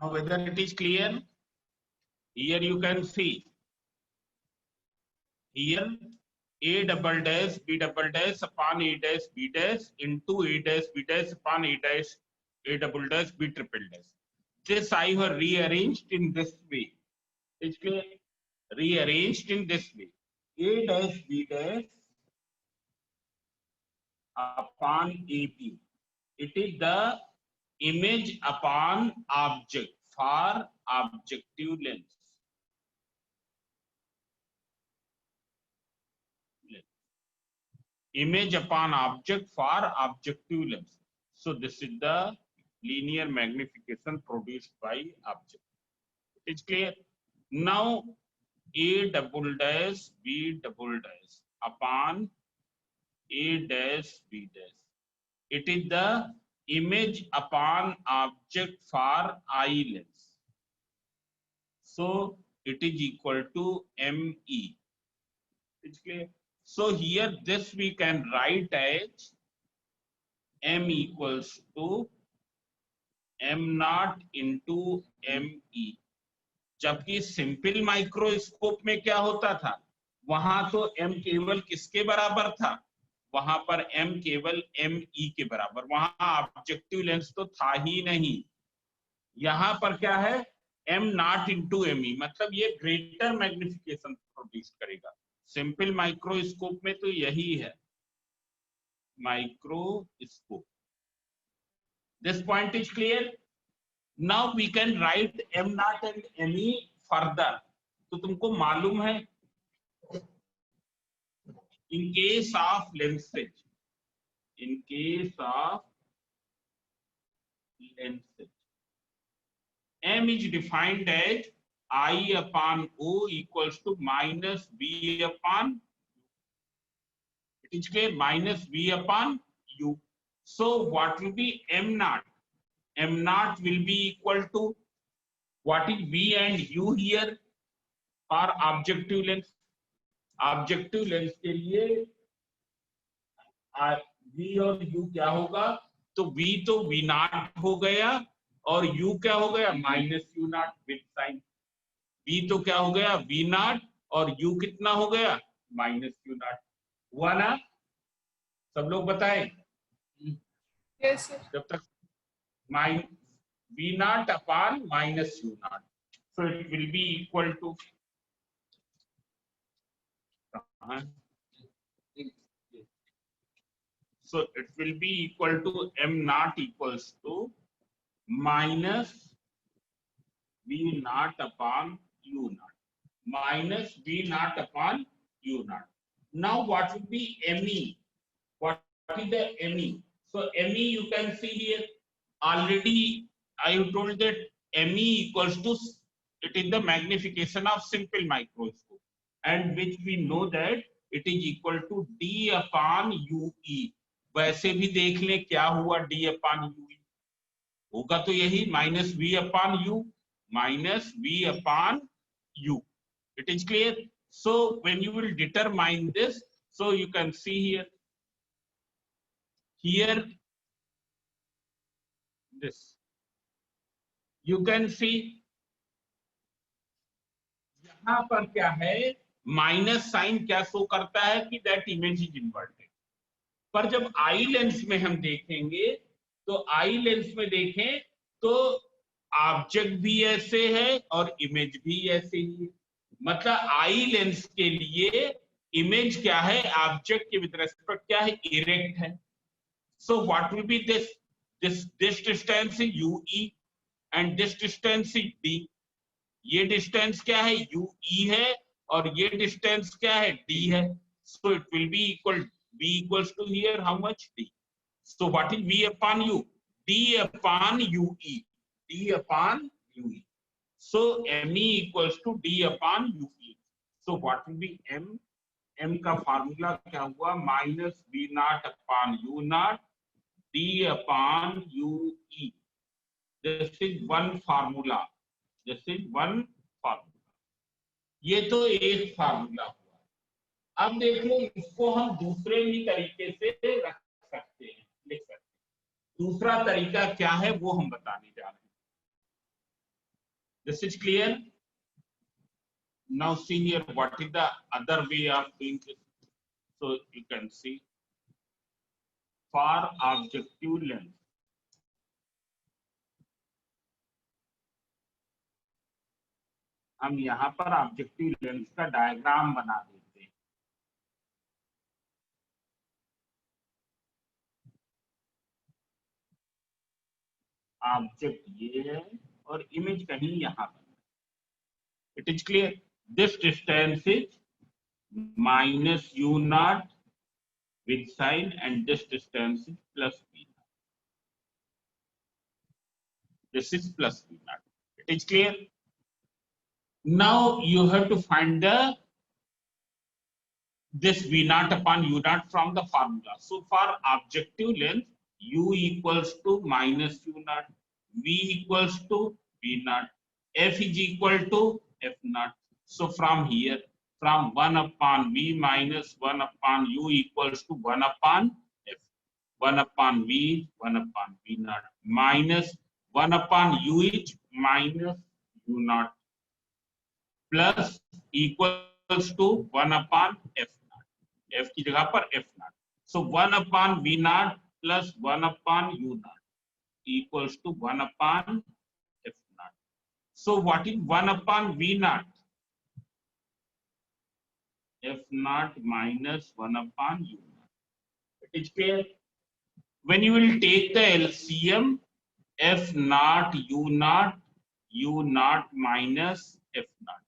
Now whether it is clear? Here you can see. Here A double dash B double dash upon A dash B dash into A dash B dash upon A dash A double dash B triple dash. This I have rearranged in this way. It's clear? Rearranged in this way. A dash B dash upon AB. It is the image upon object for objective lens. Image upon object for objective lens. So this is the linear magnification produced by object. It is clear? Now A double dash B double dash upon A dash B dash. It is the image upon object for eye lens. So it is equal to ME. It's clear? So here this we can write as M equals to M naught into ME. जबकि simple microscope में क्या होता था, वहां तो M केवल किसके बराबर था, वहां पर M केवल ME के बराबर, वहां ऑब्जेक्टिव लेंस तो था ही नहीं। यहां पर क्या है, M नॉट इंटू ME, मतलब ये ग्रेटर मैग्निफिकेशन प्रोड्यूस करेगा। सिंपल माइक्रोस्कोप में तो यही है microscope. This point is clear. Now we can write M naught and ME further. तो तुमको मालूम है in case of lenses, in case of lenses M is defined as I upon O equals to minus V upon, it is clear, minus V upon U. So what will be M naught? M naught will be equal to what is V and U here for objective lens. Objective lens के लिए V और U क्या होगा, तो V तो V naught हो गया और U क्या हो गया, minus U naught with sign. V तो क्या हो गया, V naught, और U कितना हो गया, माइनस U naught। हुआ ना, सब लोग बताएं। Yes, sir. जब तक V naught upon minus U naught, so it will be equal to so it will be equal to M naught equals to minus V naught upon U naught, minus V naught upon U naught. Now what will be ME? What is the ME? So ME you can see here, already I have told that ME equals to, it is the magnification of simple microscope, and which we know that it is equal to D upon UE. वैसे भी देख लें क्या हुआ D upon UE, होगा तो यही minus V upon U, minus V upon U. It is clear? So when you will determine this, so you can see here this, you can see यहाँ पर क्या है, माइनस साइन क्या show करता है कि दैट इमेज इज इन्वर्टेड। पर जब आई लेंस में हम देखेंगे, तो आई लेंस में देखें तो ऑब्जेक्ट भी ऐसे है और इमेज भी ऐसे ही है। मतलब आई लेंस के लिए इमेज क्या है, ऑब्जेक्ट के विद रेस्पेक्ट क्या है, इरेक्ट है। So what will be this distance is UE and this distance is D। ये डिस्टेंस क्या है, UE है, और ये डिस्टेंस क्या है, D है। So it will be equal, V equals to here how much, D. So what is V upon U? D upon UE. D upon UE. So ME equals to D upon UE. So what will be M? M का formula क्या हुआ, minus V naught upon U naught D upon UE. This is one formula. This is one formula. ये तो एक formula हुआ। अब देख लो, इसको हम दूसरे भी तरीके से रख सकते हैं, लिख सकते हैं। दूसरा तरीका क्या है वो हम बताने जा रहे हैं। This is clear. Now see here, what is the other way of doing this? So you can see for objective length, हम यहाँ पर ऑब्जेक्टिव लेंस का डायग्राम बना देते हैं। ऑब्जेक्ट ये है और इमेज कहीं यहाँ पर। It is clear. This distance is minus you not with sign, and this distance is plus v naught. This is plus v naught. It is clear. Now you have to find the this v naught upon u naught from the formula. So for objective length, u equals to minus u naught, v equals to v naught, f is equal to f naught. So from here, from 1 upon v minus 1 upon u equals to 1 upon f. 1 upon v, 1 upon v naught, minus 1 upon u is minus u naught, plus equals to 1 upon f naught. F की जगह पर f naught. So 1 upon v naught plus 1 upon u naught equals to 1 upon f naught. So what is 1 upon v naught? F naught minus 1 upon u naught. It is clear. When you will take the LCM, f naught u naught minus f naught.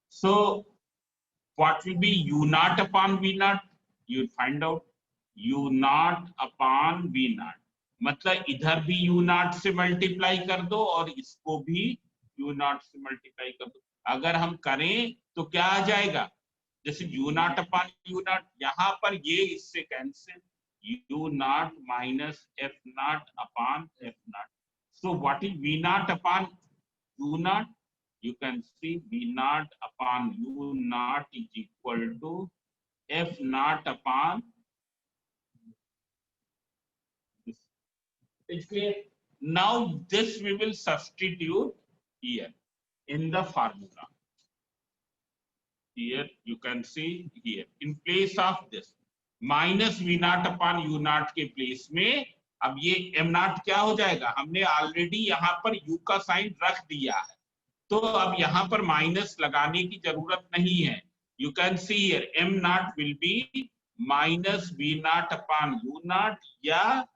So what will be u naught upon v naught? You will find out u naught upon v naught. मतलब इधर भी u naught से multiply कर दो और इसको भी u naught से मल्टीप्लाई कर दो। अगर हम करें तो क्या आ जाएगा? जैसे u naught upon u naught, यहाँ पर ये इससे cancel, u naught minus f naught upon f naught. So what is v naught upon u naught? You can see v naught upon u naught is equal to f naught upon this. It's clear. Now this we will substitute here in the formula. Here you can see here in place of this minus v naught upon u naught के place में अब ये m naught क्या हो जाएगा? हमने already यहाँ पर u का साइन रख दिया है, तो अब यहाँ पर माइनस लगाने की जरूरत नहीं है. You can see here m naught will be minus v naught upon u naught या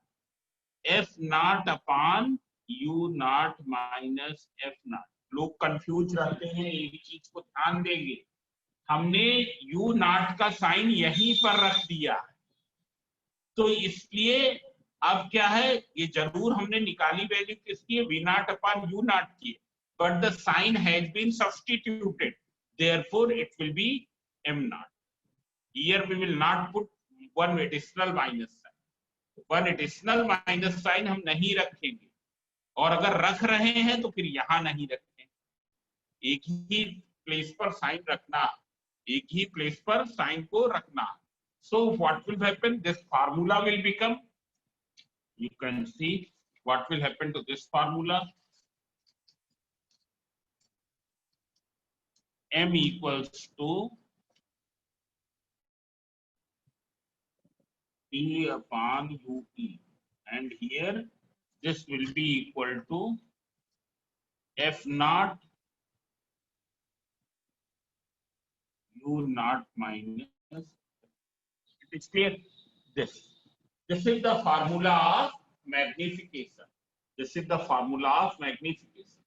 f naught upon u naught minus f naught. लोग कंफ्यूज रहते हैं, एक चीज को ध्यान देंगे, हमने u naught का साइन यहीं पर रख दिया है, तो इसलिए अब क्या है, ये जरूर हमने निकाली वैल्यू किसकी है? v naught upon u naught की, but the sign has been substituted, therefore it will be m naught. Here we will not put one additional minus sign. One additional minus sign हम नहीं रखेंगे, और अगर रख रहे हैं तो फिर यहाँ नहीं रखें, एक ही प्लेस पर साइन रखना, एक ही प्लेस पर साइन को रखना. So what will happen? This formula will become, you can see what will happen to this formula. M equals to P upon UE, and here this will be equal to F naught U naught minus. It is clear. This is the formula of magnification. This is the formula of magnification.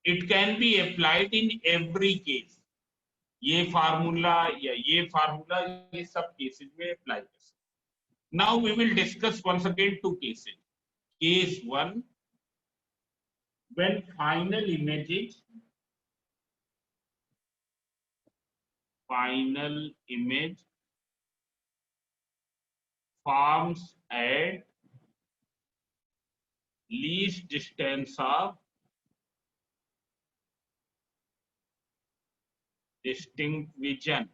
It can be applied in every case. ये formula या ये formula ये सब cases में apply कर सकते. Now we will discuss once again two cases. Case 1, when final image forms at least distance of distinct vision.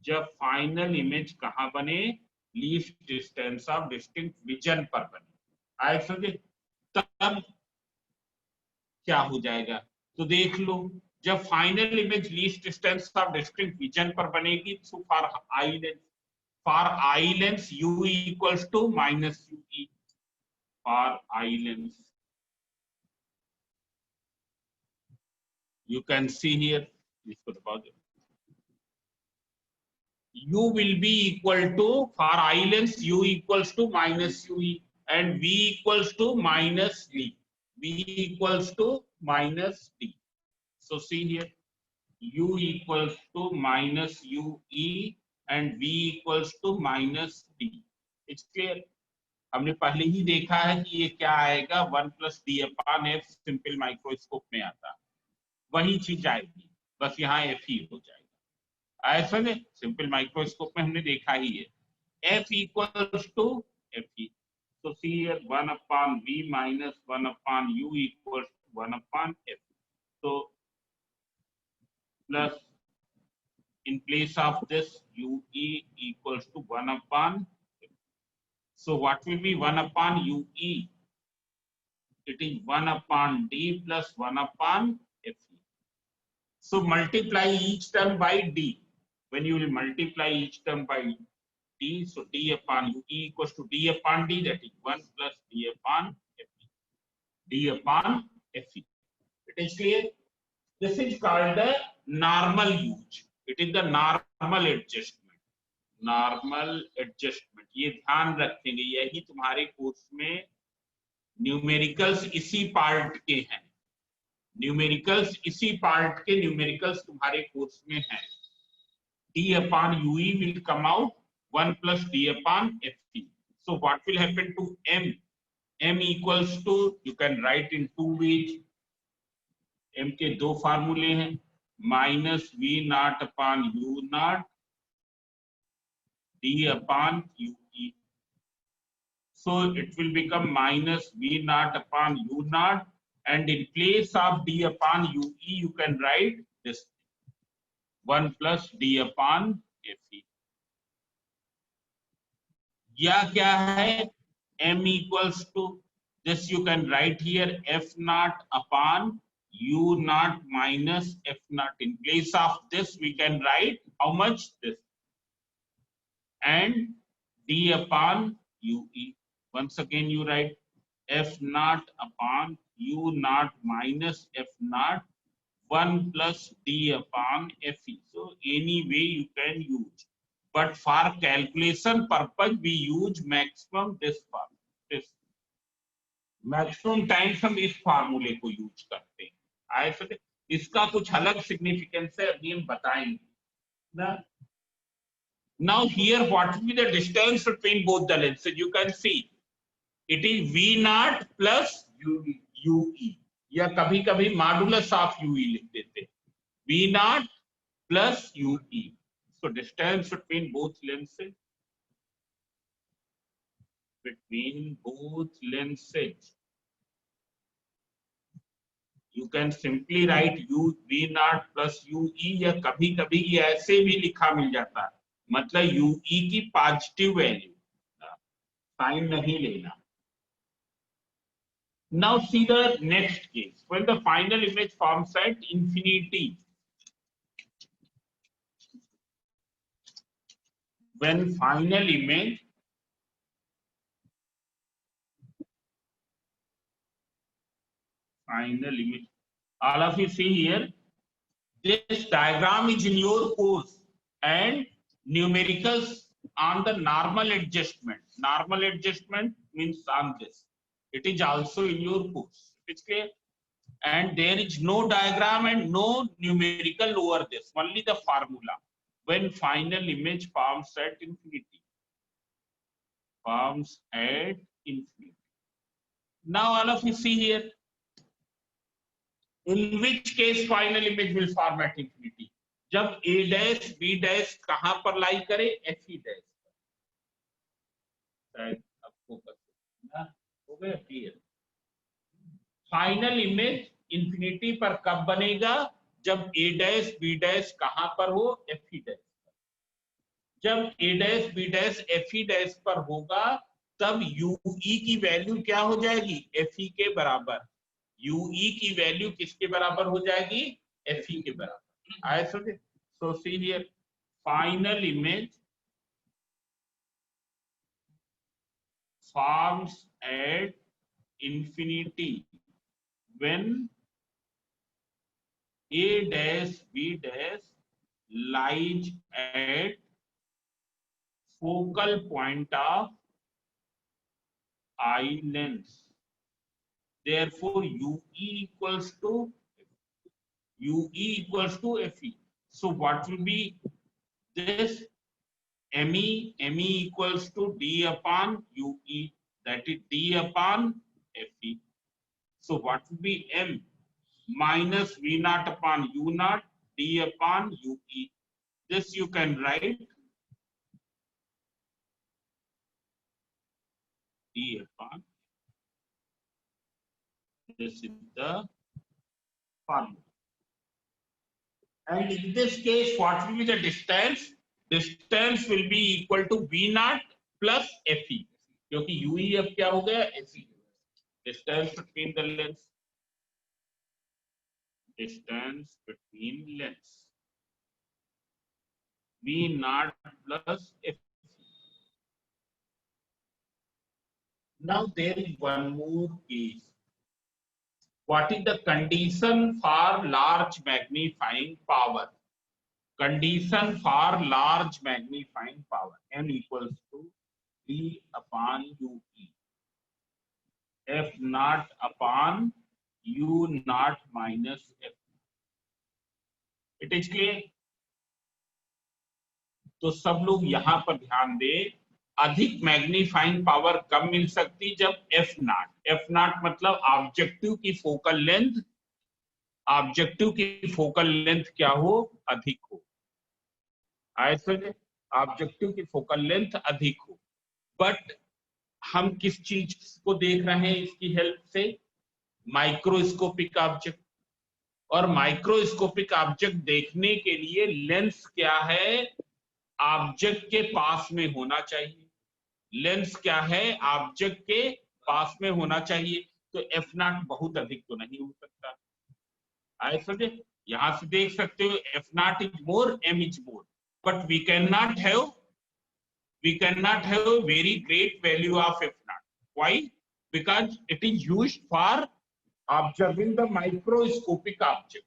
जब final image कहां बने? Least distance of distinct vision पर बने। आए समझे? तब क्या हो जाएगा तो देख लो, जब final image least distance of distinct vision पर बनेगी तो for eye lens u equals to minus ue for eye lens. You can see here, u will be equal to, for I length u equals to minus ue and v equals to minus d. V equals to minus d. So see here, u equals to minus ue and v equals to minus d. It's clear? हमने पहले ही देखा है कि ये क्या आएगा, 1 plus d upon f simple microscope में आता है, वही चीज आएगी, बस यहाँ एफ ही हो जाएगा। ऐसा नहीं, सिंपल माइक्रोस्कोप में हमने देखा ही है, F equals to F E. तो see here 1 upon v minus 1 upon u equals to 1 upon f. So plus in place of this ue equals to 1 upon f. So what will be 1 upon ue? It is 1 upon d plus 1 upon f. So multiply each term by d. When you will multiply each term by d, so d upon u equals to d upon d, that is 1 plus d upon fe. D upon fe. It is clear? This is called the normal use. It is the normal adjustment. Normal adjustment. ये ध्यान रखेंगे, यही तुम्हारे course में numericals इसी part के हैं। Numericals इसी पार्ट के न्यूमेरिकल्स तुम्हारे कोर्स में है। d upon ue will come out 1 plus d upon fe. So what will happen to m? M equals to, you can write in two ways. m के दो फार्मूले हैं, minus v not upon u not d upon ue. So it will become minus v naught upon u naught, and in place of d upon ue you can write this 1 plus d upon fe. या क्या है, m equals to this, you can write here f naught upon u naught minus f naught. In place of this we can write how much, this, and d upon ue. Once again you write f naught upon u naught minus f naught 1 plus d upon fe. So any way you can use, but for calculation purpose we use maximum this form. This maximum times हम इस फार्मूले को use करते हैं। ऐसे इसका कुछ अलग सिग्निफिकेंस है, अभी हम बताएंगे ना। Now here what will be the distance between both the lenses? You can see it is v naught plus ue, या कभी कभी मॉडुलस ऑफ ue लिख देते, v naught plus ue. So distance between both lenses, you can simply write u v naught plus ue, या कभी कभी ऐसे भी लिखा मिल जाता है, मतलब ue की पॉजिटिव वैल्यू, साइन नहीं लेना। Now see the next case, when the final image forms at infinity. When final image all of you see here, this diagram is in your course and numericals on the normal adjustment. Normal adjustment means on this, it is also in your course. It's clear? And there is no diagram and no numerical over this, only the formula. When final image forms at infinity, now all of you see here, in which case final image will form at infinity? जब a dash b dash कहां पर लाई करे, fe dash पर। शायद आपको पता हो गया क्लियर। फाइनल इमेज इंफिनिटी पर कब बनेगा, जब a डैश b डैश कहां पर हो, fe डैश पर। जब a dash b dash fe dash पर होगा तब ue की वैल्यू क्या हो जाएगी, fe के बराबर। ue की वैल्यू किसके बराबर हो जाएगी, fe के बराबर। आए समझे? So see here, final image forms at infinity when a dash b dash lies at focal point of I length. Therefore, UE equals to FE. So what will be this? ME equals to D upon UE, that is D upon FE. So what will be M? Minus V naught upon U naught D upon UE. This you can write D upon. This is the formula. And in this case, what will be the distance? Distance will be equal to V naught plus FE. क्योंकि UE अब क्या हो गया, FE. Distance between the lengths. Distance between lengths. V naught plus FE. Now there is one more case. What is the condition for large magnifying power? Condition for large magnifying power. N equals to D upon UE. F naught upon U naught minus F. It is clear? तो सब लोग यहां पर ध्यान दें, अधिक magnifying power कब मिल सकती, जब एफ नॉट मतलब ऑब्जेक्टिव की फोकल लेंथ, ऑब्जेक्टिव की फोकल लेंथ क्या हो, अधिक हो। ऐसे ऑब्जेक्टिव की फोकल लेंथ अधिक हो। बट हम किस चीज को देख रहे हैं इसकी हेल्प से, माइक्रोस्कोपिक ऑब्जेक्ट। और माइक्रोस्कोपिक ऑब्जेक्ट देखने के लिए लेंस क्या है, ऑब्जेक्ट के पास में होना चाहिए। लेंस क्या है, ऑब्जेक्ट के पास में होना चाहिए। तो एफ नॉट बहुत अधिक तो नहीं हो सकता। आए समझे? यहां से देख सकते हो F naught is more, M is more, but we can not have very great value of f naught. Why? Because it is used for observing the microscopic object.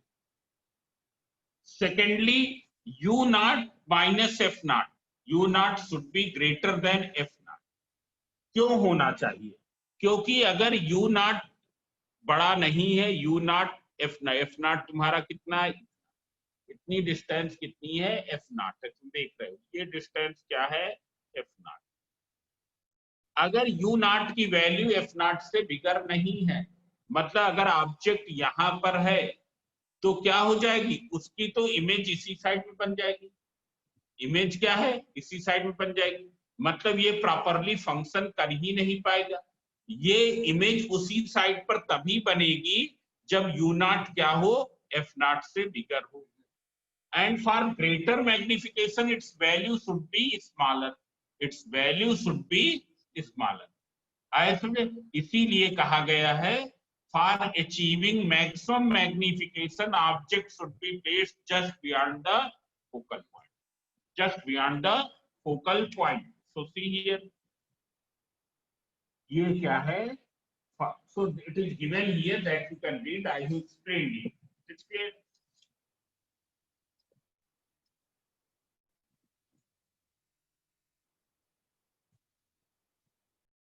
Secondly, u naught minus f naught. U naught should be greater than f naught. क्यों होना चाहिए? क्योंकि अगर u naught बड़ा नहीं है, u naught f naught तुम्हारा कितना है, इतनी डिस्टेंस कितनी है, f naught है। तुम देख रहे हो ये डिस्टेंस क्या है, f naught। अगर u naught की वैल्यू f naught से बिगर नहीं है, मतलब अगर ऑब्जेक्ट यहां पर है तो क्या हो जाएगी, उसकी तो इमेज इसी साइड में बन जाएगी। इमेज क्या है, इसी साइड में बन जाएगी। मतलब ये प्रॉपरली फंक्शन कर ही नहीं पाएगा। ये इमेज उसी साइड पर तभी बनेगी जब u naught क्या हो, f naught से बिगर हो। And for greater magnification it's value should be smaller, it's value should be smaller. आए समझे? इसीलिए कहा गया है for achieving maximum magnification object should be placed just beyond the focal point, just beyond the focal point. So see here, ये क्या है, so it is given here that you can read, I have explained it. It's clear?